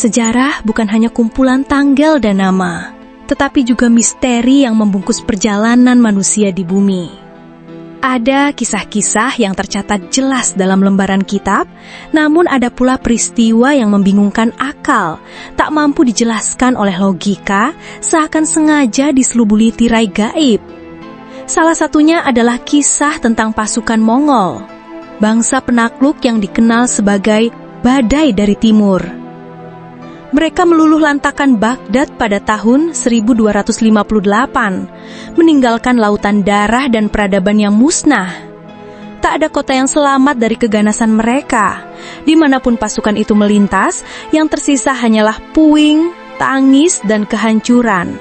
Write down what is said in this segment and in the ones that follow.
Sejarah bukan hanya kumpulan tanggal dan nama, tetapi juga misteri yang membungkus perjalanan manusia di bumi. Ada kisah-kisah yang tercatat jelas dalam lembaran kitab, namun ada pula peristiwa yang membingungkan akal, tak mampu dijelaskan oleh logika, seakan sengaja diselubuli tirai gaib. Salah satunya adalah kisah tentang pasukan Mongol, bangsa penakluk yang dikenal sebagai badai dari timur. Mereka meluluh lantakan Baghdad pada tahun 1258, meninggalkan lautan darah dan peradaban yang musnah. Tak ada kota yang selamat dari keganasan mereka. Dimanapun pasukan itu melintas, yang tersisa hanyalah puing, tangis, dan kehancuran.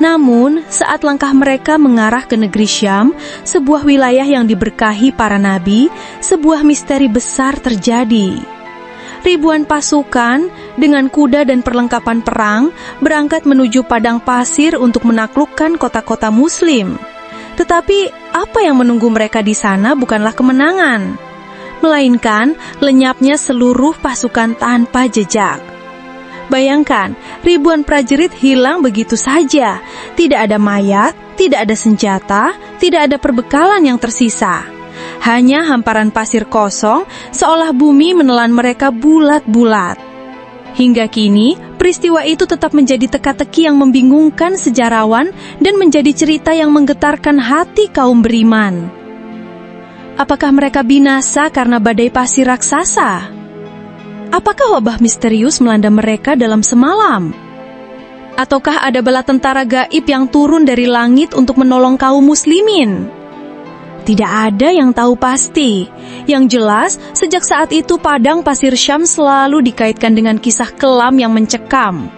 Namun, saat langkah mereka mengarah ke negeri Syam, sebuah wilayah yang diberkahi para nabi, sebuah misteri besar terjadi. Ribuan pasukan dengan kuda dan perlengkapan perang berangkat menuju padang pasir untuk menaklukkan kota-kota muslim. Tetapi apa yang menunggu mereka di sana bukanlah kemenangan, melainkan lenyapnya seluruh pasukan tanpa jejak. Bayangkan, ribuan prajurit hilang begitu saja. Tidak ada mayat, tidak ada senjata, tidak ada perbekalan yang tersisa. Hanya hamparan pasir kosong, seolah bumi menelan mereka bulat-bulat. Hingga kini, peristiwa itu tetap menjadi teka-teki yang membingungkan sejarawan dan menjadi cerita yang menggetarkan hati kaum beriman. Apakah mereka binasa karena badai pasir raksasa? Apakah wabah misterius melanda mereka dalam semalam? Ataukah ada bala tentara gaib yang turun dari langit untuk menolong kaum muslimin? Tidak ada yang tahu pasti. Yang jelas, sejak saat itu padang pasir Syam selalu dikaitkan dengan kisah kelam yang mencekam.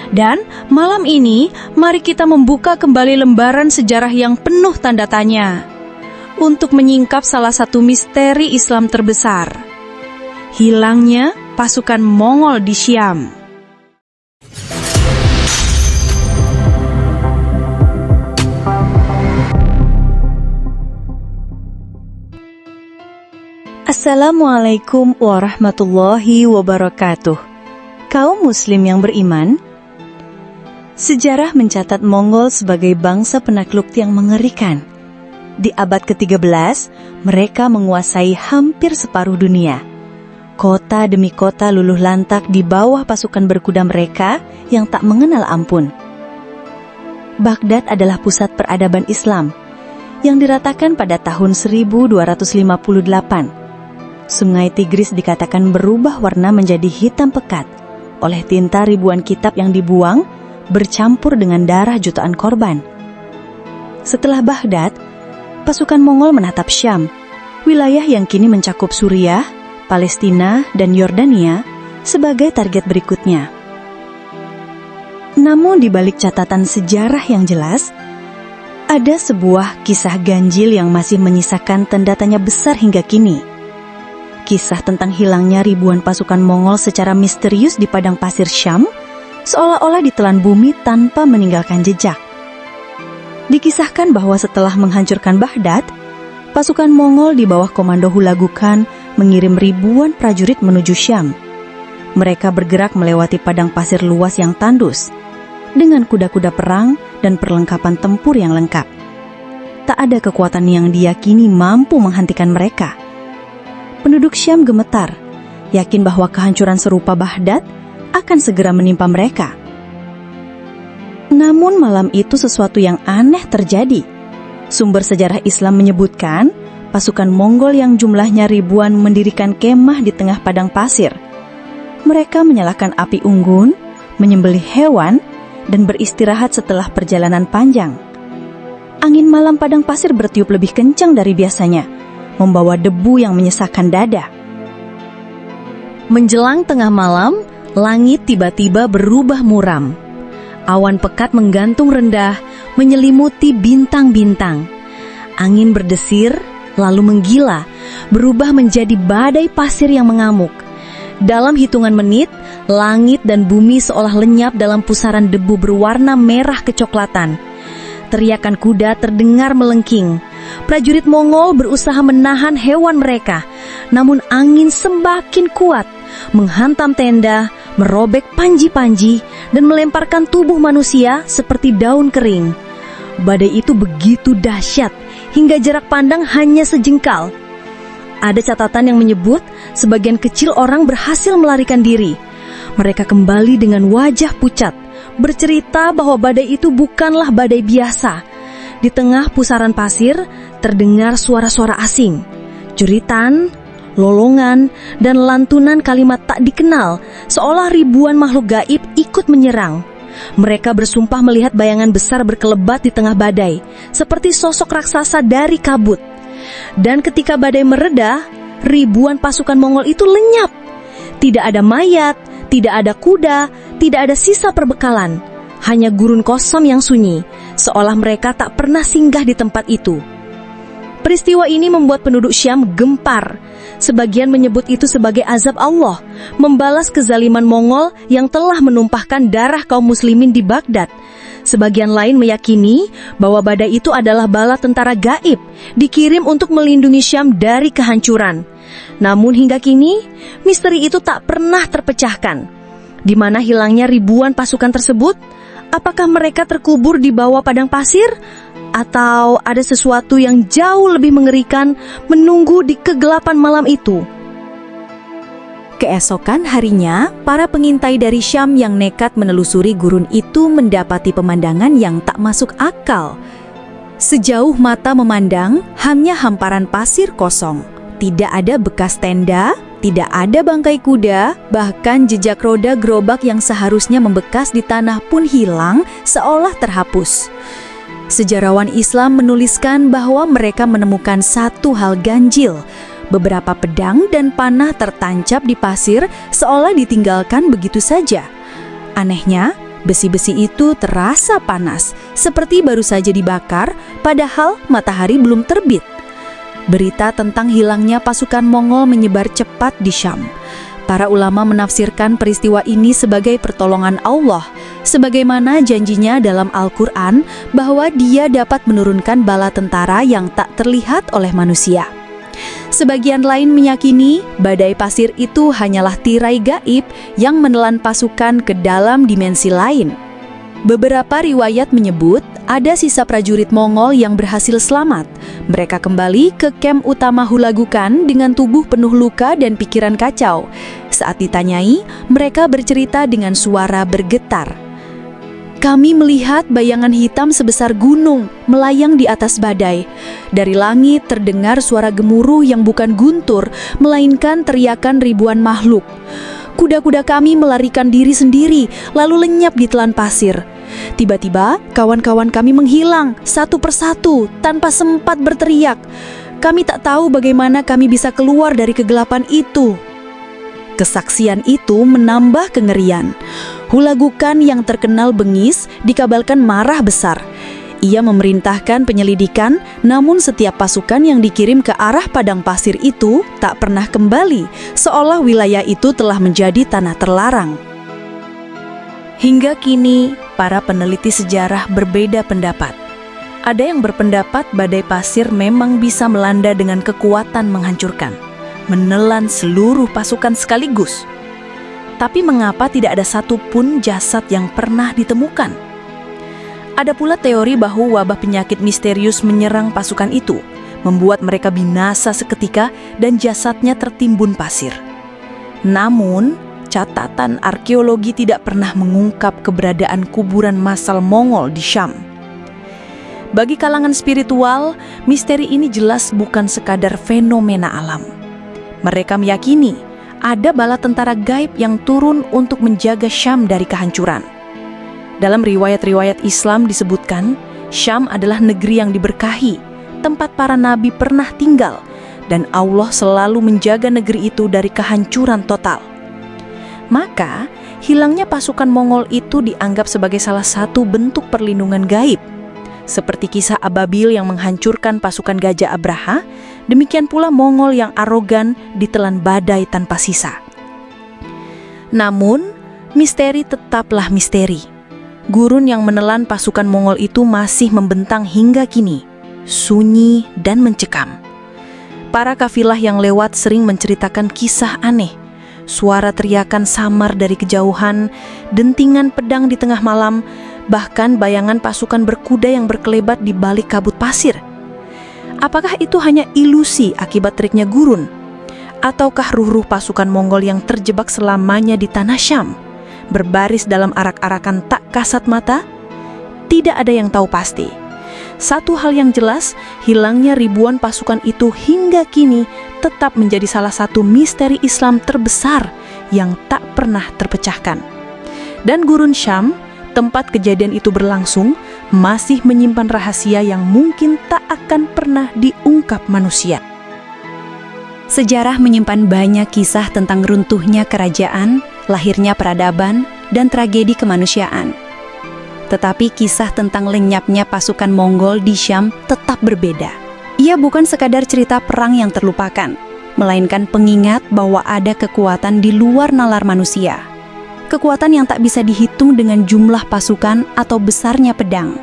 Dan malam ini, mari kita membuka kembali lembaran sejarah yang penuh tanda tanya, untuk menyingkap salah satu misteri Islam terbesar: hilangnya pasukan Mongol di Syam. Assalamualaikum warahmatullahi wabarakatuh. Kaum muslim yang beriman, sejarah mencatat Mongol sebagai bangsa penakluk yang mengerikan. Di abad ke-13, mereka menguasai hampir separuh dunia. Kota demi kota luluh lantak di bawah pasukan berkuda mereka yang tak mengenal ampun. Baghdad adalah pusat peradaban Islam yang diratakan pada tahun 1258. Sungai Tigris dikatakan berubah warna menjadi hitam pekat oleh tinta ribuan kitab yang dibuang bercampur dengan darah jutaan korban. Setelah Baghdad, pasukan Mongol menatap Syam, wilayah yang kini mencakup Suriah, Palestina, dan Yordania sebagai target berikutnya. Namun di balik catatan sejarah yang jelas, ada sebuah kisah ganjil yang masih menyisakan tanda tanya besar hingga kini. Kisah tentang hilangnya ribuan pasukan Mongol secara misterius di padang pasir Syam, seolah-olah ditelan bumi tanpa meninggalkan jejak. Dikisahkan bahwa setelah menghancurkan Baghdad, pasukan Mongol di bawah komando Hulagu Khan mengirim ribuan prajurit menuju Syam. Mereka bergerak melewati padang pasir luas yang tandus, dengan kuda-kuda perang dan perlengkapan tempur yang lengkap. Tak ada kekuatan yang diyakini mampu menghentikan mereka. Penduduk Syam gemetar, yakin bahwa kehancuran serupa Baghdad akan segera menimpa mereka. Namun malam itu sesuatu yang aneh terjadi. Sumber sejarah Islam menyebutkan pasukan Mongol yang jumlahnya ribuan mendirikan kemah di tengah padang pasir. Mereka menyalakan api unggun, menyembelih hewan, dan beristirahat setelah perjalanan panjang. Angin malam padang pasir bertiup lebih kencang dari biasanya, membawa debu yang menyesakkan dada. Menjelang tengah malam, langit tiba-tiba berubah muram. Awan pekat menggantung rendah, menyelimuti bintang-bintang. Angin berdesir, lalu menggila, berubah menjadi badai pasir yang mengamuk. Dalam hitungan menit, langit dan bumi seolah lenyap dalam pusaran debu berwarna merah kecoklatan. Teriakan kuda terdengar melengking. Prajurit Mongol berusaha menahan hewan mereka, namun angin semakin kuat, menghantam tenda, merobek panji-panji, dan melemparkan tubuh manusia seperti daun kering. Badai itu begitu dahsyat, hingga jarak pandang hanya sejengkal. Ada catatan yang menyebut sebagian kecil orang berhasil melarikan diri. Mereka kembali dengan wajah pucat, bercerita bahwa badai itu bukanlah badai biasa. Di tengah pusaran pasir, terdengar suara-suara asing, jeritan, lolongan, dan lantunan kalimat tak dikenal, seolah ribuan makhluk gaib ikut menyerang. Mereka bersumpah melihat bayangan besar berkelebat di tengah badai, seperti sosok raksasa dari kabut. Dan ketika badai mereda, ribuan pasukan Mongol itu lenyap. Tidak ada mayat, tidak ada kuda, tidak ada sisa perbekalan. Hanya gurun kosong yang sunyi, seolah mereka tak pernah singgah di tempat itu. Peristiwa ini membuat penduduk Syam gempar. Sebagian menyebut itu sebagai azab Allah, membalas kezaliman Mongol yang telah menumpahkan darah kaum muslimin di Baghdad. Sebagian lain meyakini bahwa badai itu adalah bala tentara gaib, dikirim untuk melindungi Syam dari kehancuran. Namun hingga kini, misteri itu tak pernah terpecahkan. Di mana hilangnya ribuan pasukan tersebut? Apakah mereka terkubur di bawah padang pasir? Atau ada sesuatu yang jauh lebih mengerikan menunggu di kegelapan malam itu? Keesokan harinya, para pengintai dari Syam yang nekat menelusuri gurun itu mendapati pemandangan yang tak masuk akal. Sejauh mata memandang, hanya hamparan pasir kosong. Tidak ada bekas tenda, tidak ada bangkai kuda, bahkan jejak roda gerobak yang seharusnya membekas di tanah pun hilang seolah terhapus. Sejarawan Islam menuliskan bahwa mereka menemukan satu hal ganjil. Beberapa pedang dan panah tertancap di pasir seolah ditinggalkan begitu saja. Anehnya, besi-besi itu terasa panas, seperti baru saja dibakar, padahal matahari belum terbit. Berita tentang hilangnya pasukan Mongol menyebar cepat di Syam. Para ulama menafsirkan peristiwa ini sebagai pertolongan Allah, sebagaimana janjinya dalam Al-Quran bahwa Dia dapat menurunkan bala tentara yang tak terlihat oleh manusia. Sebagian lain meyakini badai pasir itu hanyalah tirai gaib yang menelan pasukan ke dalam dimensi lain. Beberapa riwayat menyebut ada sisa prajurit Mongol yang berhasil selamat. Mereka kembali ke kem utama Hulagukan dengan tubuh penuh luka dan pikiran kacau. Saat ditanyai, mereka bercerita dengan suara bergetar. Kami melihat bayangan hitam sebesar gunung melayang di atas badai. Dari langit terdengar suara gemuruh yang bukan guntur, melainkan teriakan ribuan makhluk. Kuda-kuda kami melarikan diri sendiri, lalu lenyap di telan pasir. Tiba-tiba, kawan-kawan kami menghilang satu persatu tanpa sempat berteriak. Kami tak tahu bagaimana kami bisa keluar dari kegelapan itu. Kesaksian itu menambah kengerian. Hulagukan yang terkenal bengis dikabarkan marah besar. Ia memerintahkan penyelidikan, namun setiap pasukan yang dikirim ke arah padang pasir itu tak pernah kembali, seolah wilayah itu telah menjadi tanah terlarang. Hingga kini, para peneliti sejarah berbeda pendapat. Ada yang berpendapat badai pasir memang bisa melanda dengan kekuatan menghancurkan, menelan seluruh pasukan sekaligus. Tapi mengapa tidak ada satupun jasad yang pernah ditemukan? Ada pula teori bahwa wabah penyakit misterius menyerang pasukan itu, membuat mereka binasa seketika dan jasadnya tertimbun pasir. Namun, catatan arkeologi tidak pernah mengungkap keberadaan kuburan massal Mongol di Syam. Bagi kalangan spiritual, misteri ini jelas bukan sekadar fenomena alam. Mereka meyakini ada bala tentara gaib yang turun untuk menjaga Syam dari kehancuran. Dalam riwayat-riwayat Islam disebutkan, Syam adalah negeri yang diberkahi, tempat para nabi pernah tinggal, dan Allah selalu menjaga negeri itu dari kehancuran total. Maka, hilangnya pasukan Mongol itu dianggap sebagai salah satu bentuk perlindungan gaib. Seperti kisah Ababil yang menghancurkan pasukan Gajah Abraha, demikian pula Mongol yang arogan ditelan badai tanpa sisa. Namun, misteri tetaplah misteri. Gurun yang menelan pasukan Mongol itu masih membentang hingga kini, sunyi dan mencekam. Para kafilah yang lewat sering menceritakan kisah aneh. suara teriakan samar dari kejauhan, dentingan pedang di tengah malam, bahkan bayangan pasukan berkuda yang berkelebat di balik kabut pasir. Apakah itu hanya ilusi akibat triknya gurun? Ataukah ruh-ruh pasukan Mongol yang terjebak selamanya di tanah Syam, berbaris dalam arak-arakan tak kasat mata? Tidak ada yang tahu pasti. Satu hal yang jelas, hilangnya ribuan pasukan itu hingga kini tetap menjadi salah satu misteri Islam terbesar yang tak pernah terpecahkan. Dan gurun Syam, tempat kejadian itu berlangsung, masih menyimpan rahasia yang mungkin tak akan pernah diungkap manusia. Sejarah menyimpan banyak kisah tentang runtuhnya kerajaan, lahirnya peradaban, dan tragedi kemanusiaan. Tetapi kisah tentang lenyapnya pasukan Mongol di Syam tetap berbeda. Ia bukan sekadar cerita perang yang terlupakan, melainkan pengingat bahwa ada kekuatan di luar nalar manusia. Kekuatan yang tak bisa dihitung dengan jumlah pasukan atau besarnya pedang.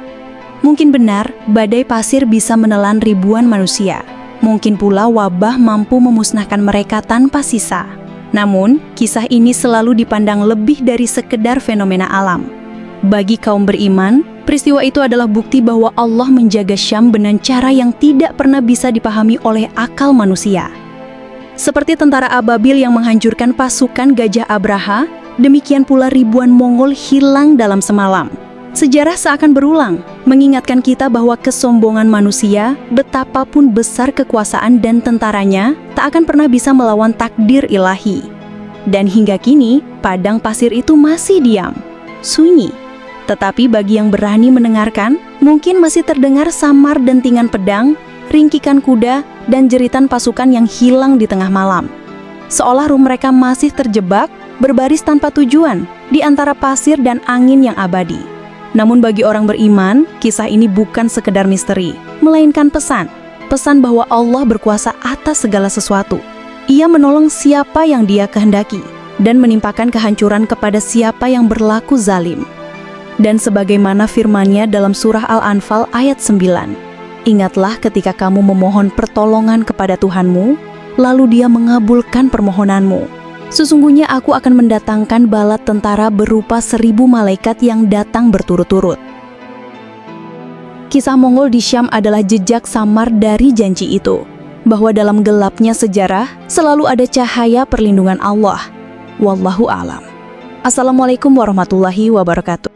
Mungkin benar, badai pasir bisa menelan ribuan manusia. Mungkin pula wabah mampu memusnahkan mereka tanpa sisa. Namun, kisah ini selalu dipandang lebih dari sekedar fenomena alam. Bagi kaum beriman, peristiwa itu adalah bukti bahwa Allah menjaga Syam dengan cara yang tidak pernah bisa dipahami oleh akal manusia. Seperti tentara Ababil yang menghancurkan pasukan Gajah Abraha, demikian pula ribuan Mongol hilang dalam semalam. Sejarah seakan berulang, mengingatkan kita bahwa kesombongan manusia, betapapun besar kekuasaan dan tentaranya, tak akan pernah bisa melawan takdir ilahi. Dan hingga kini, padang pasir itu masih diam, sunyi. Tetapi bagi yang berani mendengarkan, mungkin masih terdengar samar dentingan pedang, ringkikan kuda, dan jeritan pasukan yang hilang di tengah malam. Seolah ruh mereka masih terjebak, berbaris tanpa tujuan, di antara pasir dan angin yang abadi. Namun bagi orang beriman, kisah ini bukan sekedar misteri, melainkan pesan bahwa Allah berkuasa atas segala sesuatu. Ia menolong siapa yang Dia kehendaki, dan menimpakan kehancuran kepada siapa yang berlaku zalim. Dan sebagaimana firman-Nya dalam surah Al-Anfal ayat 9, ingatlah ketika kamu memohon pertolongan kepada Tuhanmu, lalu Dia mengabulkan permohonanmu. Sesungguhnya aku akan mendatangkan bala tentara berupa 1000 malaikat yang datang berturut-turut. Kisah Mongol di Syam adalah jejak samar dari janji itu, bahwa dalam gelapnya sejarah selalu ada cahaya perlindungan Allah. Wallahu a'lam. Assalamualaikum warahmatullahi wabarakatuh.